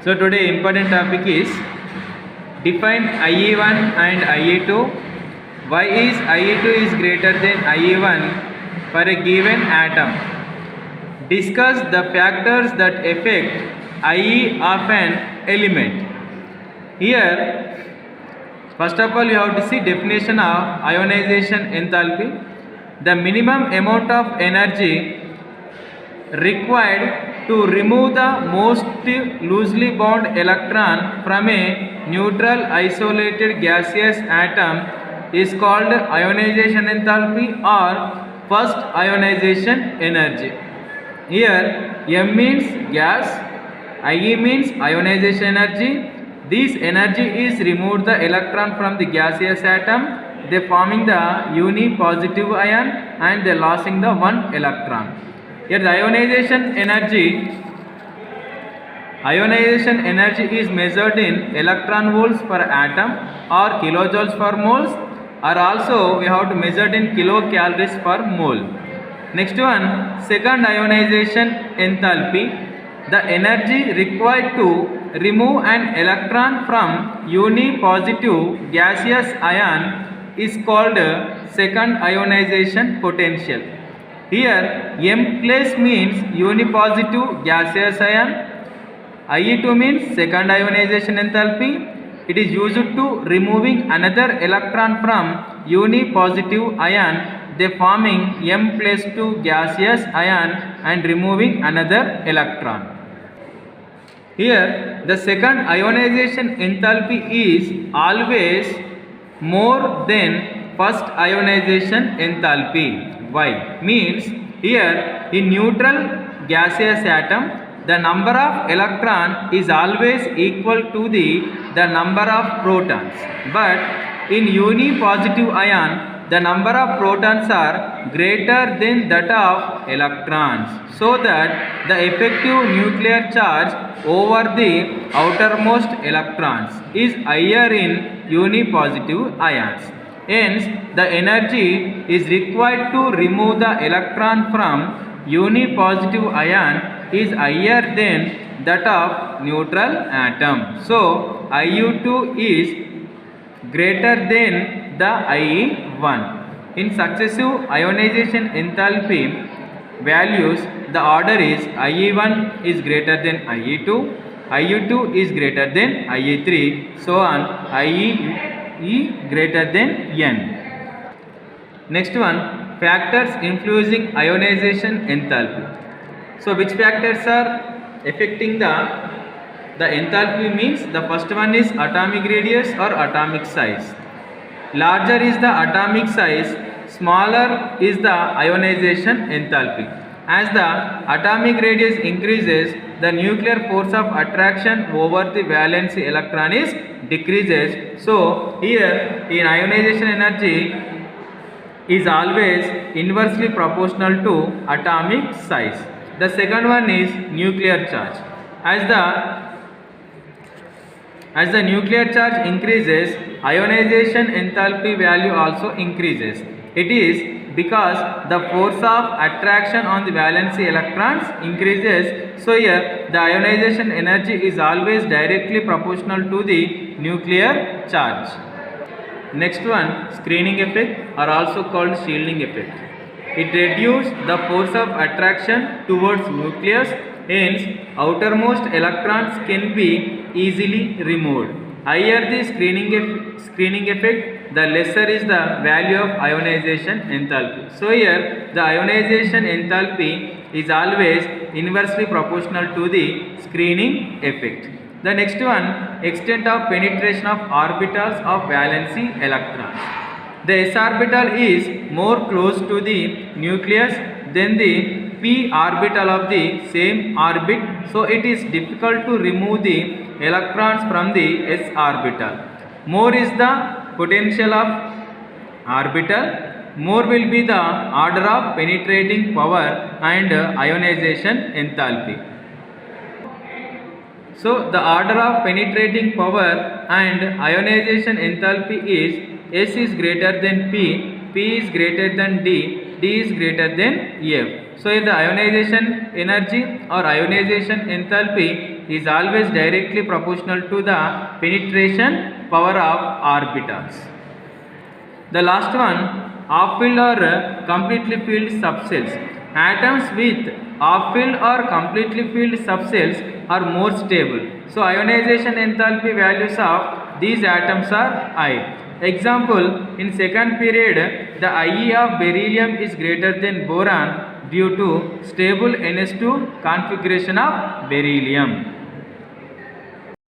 So today important topic is define IE1 and IE2. Why is IE2 is greater than IE1 for a given atom? Discuss the factors that affect IE of an element. Here, first of all, you have to see definition of ionization enthalpy. The minimum amount of energy required to remove the most loosely bound electron from a neutral isolated gaseous atom is called ionization enthalpy or first ionization energy. Here M means gas, IE means ionization energy. This energy is removed the electron from the gaseous atom, they forming the uni-positive ion and they losing the one electron. Here the ionization energy is measured in electron volts per atom or kilojoules per moles, or also we have to measure in kilocalories per mole. Next one, second ionization enthalpy. The energy required to remove an electron from uni-positive gaseous ion is called second ionization potential. Here M place means uni-positive gaseous ion, IE2 means second ionization enthalpy. It is used to removing another electron from uni-positive ion, they forming M plus 2 gaseous ion and removing another electron. Here the second ionization enthalpy is always more than first ionization enthalpy. Why? Means here in neutral gaseous atom the number of electron is always equal to the number of protons, but in uni-positive ion the number of protons are greater than that of electrons, so that the effective nuclear charge over the outermost electrons is higher in uni-positive ions. Hence, the energy is required to remove the electron from uni-positive ion is higher than that of neutral atom. So, IU2 is greater than the IE1. In successive ionization enthalpy values, the order is IE1 is greater than IE2, IU2 is greater than IE3, so on, IE greater than N. Next one, factors influencing ionization enthalpy. So which factors are affecting the enthalpy means the first one is atomic radius or atomic size. Larger is the atomic size, smaller is the ionization enthalpy. As the atomic radius increases, the nuclear force of attraction over the valency electron is decreases. So here in ionization energy is always inversely proportional to atomic size. The second one is nuclear charge. As the nuclear charge increases, ionization enthalpy value also increases. It is because the force of attraction on the valency electrons increases. So here the ionization energy is always directly proportional to the nuclear charge. Next one, screening effect or also called shielding effect. It reduces the force of attraction towards nucleus, hence outermost electrons can be easily removed. Higher the screening effect, the lesser is the value of ionization enthalpy. So here the ionization enthalpy is always inversely proportional to the screening effect. The next one, extent of penetration of orbitals of valency electrons. The s orbital is more close to the nucleus than the p orbital of the same orbit, so it is difficult to remove the electrons from the s orbital. More is the potential of orbital, more will be the order of penetrating power and ionization enthalpy. So the order of penetrating power and ionization enthalpy is S is greater than P, P is greater than D, D is greater than F. So here the ionization energy or ionization enthalpy is always directly proportional to the penetration power of orbitals. The last one, half-filled or completely filled subcells. Atoms with half-filled or completely filled subcells are more stable. So ionization enthalpy values of these atoms are high. Example, in second period, the IE of beryllium is greater than boron due to stable NS2 configuration of beryllium.